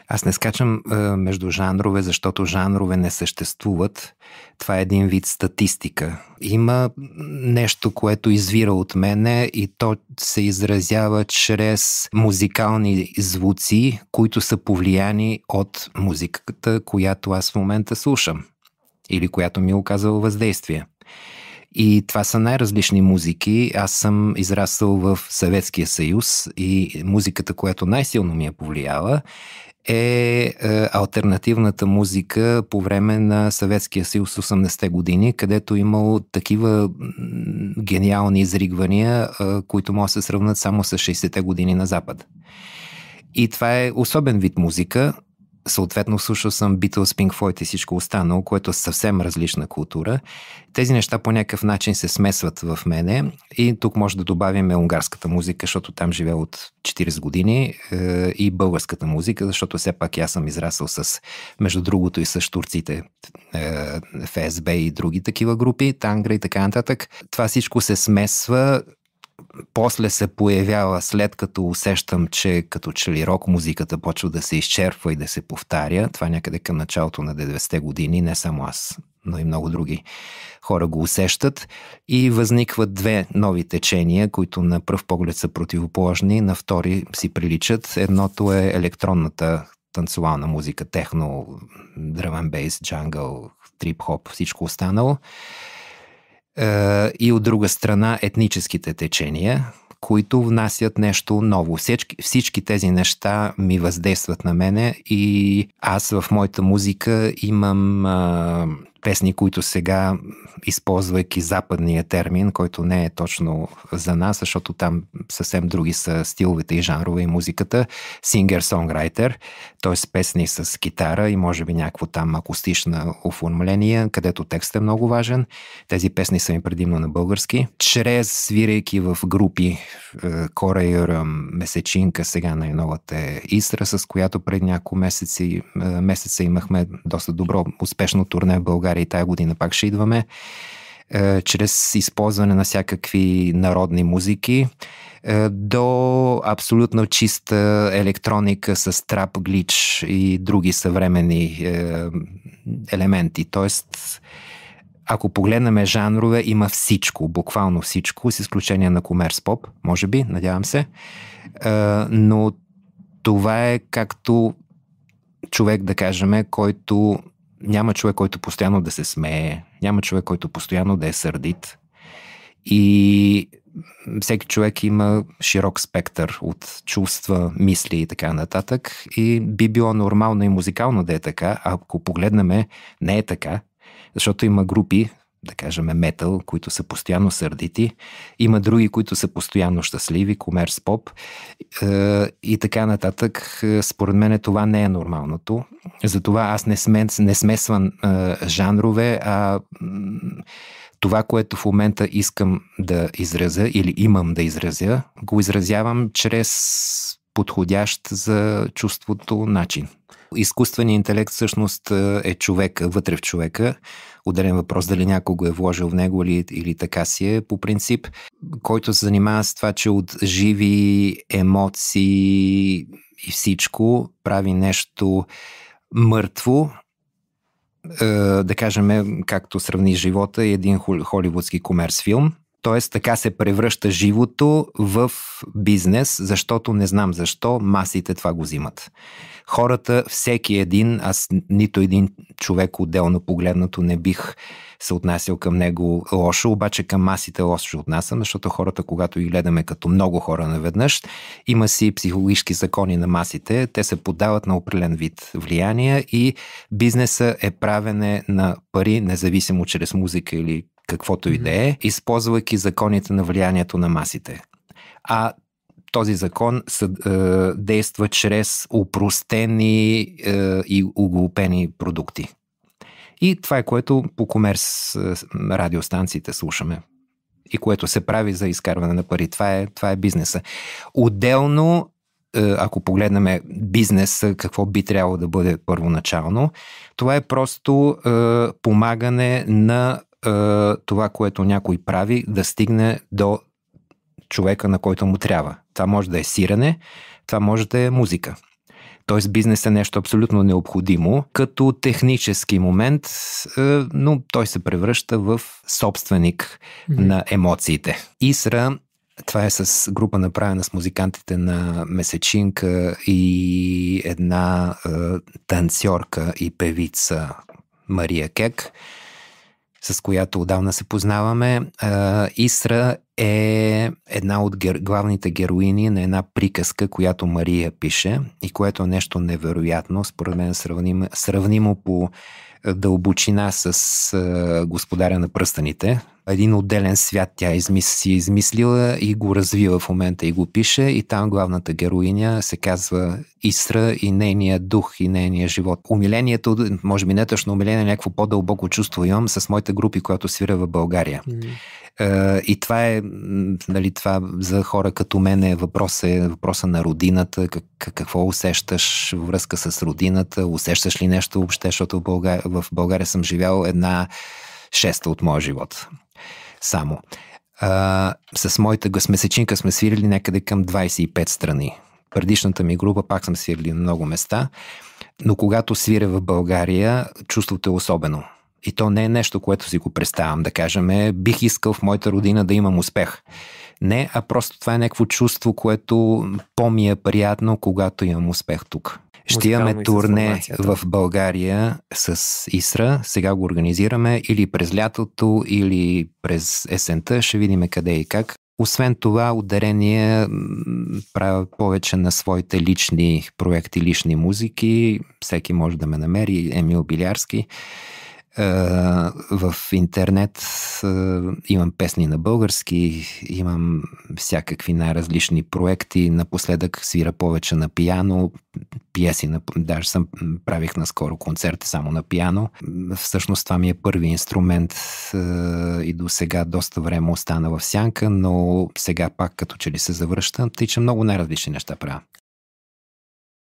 Аз не скачам между жанрове, защото жанрове не съществуват. Това е един вид статистика. Има нещо, което извира от мене и то се изразява чрез музикални звуци, които са повлияни от музиката, която аз в момента слушам или която ми е оказала въздействие. И това са най-различни музики. Аз съм израснал в Съветския съюз и музиката, която най-силно ми е повлияла, е алтернативната музика по време на Съветския съюз 80-те години, където имало такива гениални изригвания, които могат да се сравнат само с 60-те години на Запад. И това е особен вид музика. Съответно, слушал съм Beatles, Pink Floyd и всичко останало, което е съвсем различна култура. Тези неща по някакъв начин се смесват в мене и тук може да добавим унгарската музика, защото там живея от 40 години, и българската музика, защото все пак аз съм израсъл с, между другото, и с турците, ФСБ и други такива групи, Тангра и така нататък. Това всичко се смесва. После се появява, след като усещам, че като че ли рок музиката почва да се изчерпва и да се повтаря. Това някъде към началото на 90-те години, не само аз, но и много други хора го усещат. И възникват две нови течения, които на пръв поглед са противоположни, на втори си приличат. Едното е електронната танцувална музика, техно, drum and bass, джангъл, трип-хоп, всичко останало. И от друга страна етническите течения, които внасят нещо ново. Всички тези неща ми въздействат на мене и аз в моята музика имам песни, които сега, използвайки западния термин, който не е точно за нас, защото там съвсем други са стиловете и жанрове и музиката, singer-songwriter, т.е. песни с китара и може би някакво там акустично оформление, където текстът е много важен. Тези песни са ми предимно на български. Чрез свирайки в групи, Кора Юрам, Месечинка, сега най-новата е Истра, с която преди няколко месеца имахме доста добро, успешно турне в България и тая година пак ще идваме, чрез използване на всякакви народни музики, до абсолютно чиста електроника с трап, глич и други съвременни елементи. Тоест, ако погледнем жанрове, има всичко, буквално всичко, с изключение на комерс поп, може би, надявам се. Но това е както човек, да кажем, който няма човек, който постоянно да се смее, няма човек, който постоянно да е сърдит. И всеки човек има широк спектър от чувства, мисли и така нататък. И би било нормално и музикално да е така, а ако погледнем, не е така, защото има групи, да кажем метал, които са постоянно сърдити, има други, които са постоянно щастливи, комерс поп и така нататък. Според мен това не е нормалното. Затова аз не смесвам жанрове, а това, което в момента искам да изразя или имам да изразя, го изразявам чрез подходящ за чувството начин. Изкуственият интелект всъщност е човека, вътре в човека. Отделен въпрос дали някой го е вложил в него или така си е по принцип, който се занимава с това, че от живи емоции и всичко прави нещо мъртво, да кажем, както сравни живота и един холивудски комерс филм. Тоест, така се превръща живото в бизнес, защото не знам защо масите това го взимат. Хората, всеки един, аз нито един човек отделно погледнато не бих се отнасял към него лошо, обаче към масите лошо ще отнасям, защото хората, когато ги гледаме като много хора наведнъж, има си психологически закони на масите, те се поддават на определен вид влияние и бизнеса е правене на пари, независимо чрез музика или каквото и да е, използвайки законите на влиянието на масите. А този закон действа чрез упростени и оглупени продукти. И това е което по комерс радиостанциите слушаме. И което се прави за изкарване на пари. Това е бизнеса. Отделно, ако погледнем бизнеса, какво би трябвало да бъде първоначално, това е просто помагане на това, което някой прави, да стигне до човека, на който му трябва. Това може да е сирене, това може да е музика. Тоест бизнес е нещо абсолютно необходимо като технически момент, но той се превръща в собственик на емоциите. Исра, това е с група направена с музикантите на Месечинка и една танцорка и певица Мария Кек, с която отдавна се познаваме. Исра е една от главните героини на една приказка, която Мария пише и което е нещо невероятно, според мен сравнимо по дълбочина с Господаря на пръстените. Един отделен свят тя си измислила и го развива в момента и го пише, и там главната героиня се казва Исра и нейният дух и нейният живот. Умилението, може би не точно умиление, някакво по-дълбоко чувство имам с моите групи, които свиря в България. И това е, нали, това за хора като мен е въпроса на родината, какво усещаш във връзка с родината, усещаш ли нещо въобще, защото в България съм живял 1/6 от моя живот. Само. С моята Месечинка сме свирили някъде към 25 страни. Предишната ми група пак съм свирили на много места, но когато свиря в България, чувството е особено. И то не е нещо, което си го представям, да кажем, бих искал в моята родина да имам успех. Не, а просто това е някакво чувство, което по-ми е приятно, когато имам успех тук. Ще имаме турне в България с Исра, сега го организираме или през лятото, или през есента, ще видим къде и как. Освен това, ударение правя повече на своите лични проекти, лични музики. Всеки може да ме намери, Емил Билярски. В интернет имам песни на български, имам всякакви най-различни проекти. Напоследък свира повече на пиано, пиеси, даже правих наскоро концерт само на пиано. Всъщност това ми е първи инструмент и до сега доста време остана в сянка, но сега пак като че ли се завръщам, тъй че много най-различни неща правя.